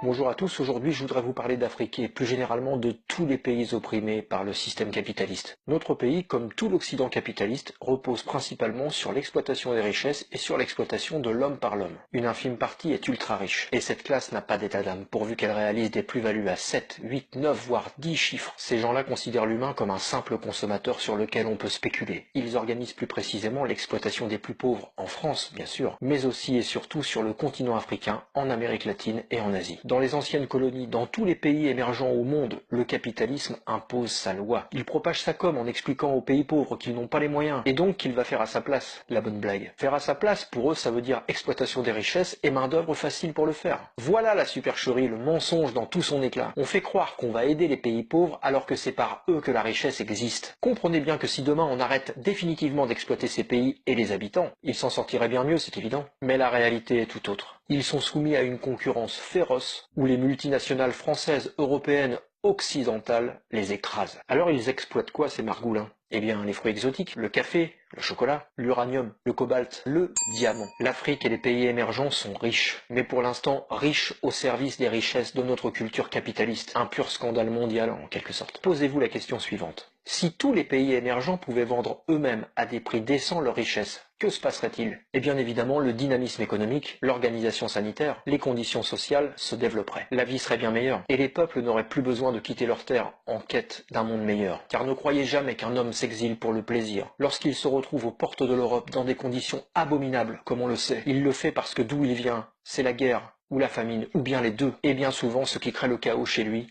Bonjour à tous, aujourd'hui je voudrais vous parler d'Afrique et plus généralement de tous les pays opprimés par le système capitaliste. Notre pays, comme tout l'Occident capitaliste, repose principalement sur l'exploitation des richesses et sur l'exploitation de l'homme par l'homme. Une infime partie est ultra riche, et cette classe n'a pas d'état d'âme, pourvu qu'elle réalise des plus-values à 7, 8, 9, voire 10 chiffres. Ces gens-là considèrent l'humain comme un simple consommateur sur lequel on peut spéculer. Ils organisent plus précisément l'exploitation des plus pauvres, en France bien sûr, mais aussi et surtout sur le continent africain, en Amérique latine et en Asie. Dans les anciennes colonies, dans tous les pays émergents au monde, le capitalisme impose sa loi. Il propage sa com en expliquant aux pays pauvres qu'ils n'ont pas les moyens, et donc qu'il va faire à sa place. La bonne blague. Faire à sa place, pour eux, ça veut dire exploitation des richesses et main-d'œuvre facile pour le faire. Voilà la supercherie, le mensonge dans tout son éclat. On fait croire qu'on va aider les pays pauvres alors que c'est par eux que la richesse existe. Comprenez bien que si demain on arrête définitivement d'exploiter ces pays et les habitants, ils s'en sortiraient bien mieux, c'est évident. Mais la réalité est tout autre. Ils sont soumis à une concurrence féroce où les multinationales françaises, européennes, occidentales les écrasent. Alors ils exploitent quoi ces margoulins? Eh bien, les fruits exotiques, le café, le chocolat, l'uranium, le cobalt, le diamant. L'Afrique et les pays émergents sont riches, mais pour l'instant riches au service des richesses de notre culture capitaliste. Un pur scandale mondial en quelque sorte. Posez-vous la question suivante. Si tous les pays émergents pouvaient vendre eux-mêmes à des prix décents leurs richesses, que se passerait-il? Eh bien évidemment, le dynamisme économique, l'organisation sanitaire, les conditions sociales se développeraient. La vie serait bien meilleure, et les peuples n'auraient plus besoin de quitter leurs terres en quête d'un monde meilleur. Car ne croyez jamais qu'un homme s'exile pour le plaisir. Lorsqu'il se retrouve aux portes de l'Europe dans des conditions abominables, comme on le sait, il le fait parce que d'où il vient, c'est la guerre, ou la famine, ou bien les deux. Et bien souvent, ce qui crée le chaos chez lui,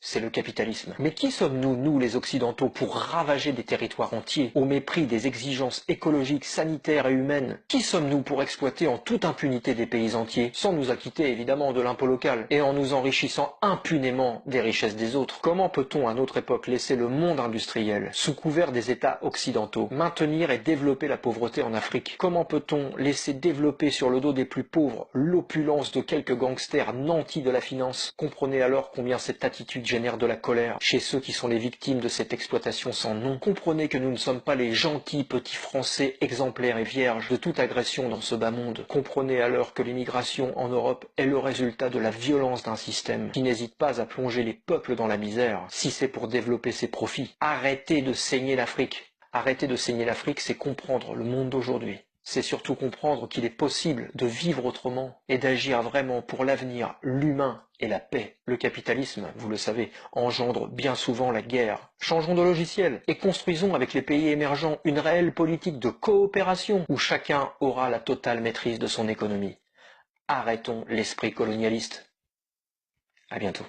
c'est le capitalisme. Mais qui sommes-nous, nous les Occidentaux, pour ravager des territoires entiers au mépris des exigences écologiques, sanitaires et humaines? Qui sommes-nous pour exploiter en toute impunité des pays entiers, sans nous acquitter évidemment de l'impôt local, et en nous enrichissant impunément des richesses des autres? Comment peut-on à notre époque laisser le monde industriel, sous couvert des États occidentaux, maintenir et développer la pauvreté en Afrique? Comment peut-on laisser développer sur le dos des plus pauvres l'opulence de quelques gangsters nantis de la finance? Comprenez alors combien cette attitude génère de la colère chez ceux qui sont les victimes de cette exploitation sans nom. Comprenez que nous ne sommes pas les gentils petits Français exemplaires et vierges de toute agression dans ce bas monde. Comprenez alors que l'immigration en Europe est le résultat de la violence d'un système qui n'hésite pas à plonger les peuples dans la misère, si c'est pour développer ses profits. Arrêtez de saigner l'Afrique. Arrêter de saigner l'Afrique, c'est comprendre le monde d'aujourd'hui. C'est surtout comprendre qu'il est possible de vivre autrement et d'agir vraiment pour l'avenir, l'humain et la paix. Le capitalisme, vous le savez, engendre bien souvent la guerre. Changeons de logiciel et construisons avec les pays émergents une réelle politique de coopération où chacun aura la totale maîtrise de son économie. Arrêtons l'esprit colonialiste. À bientôt.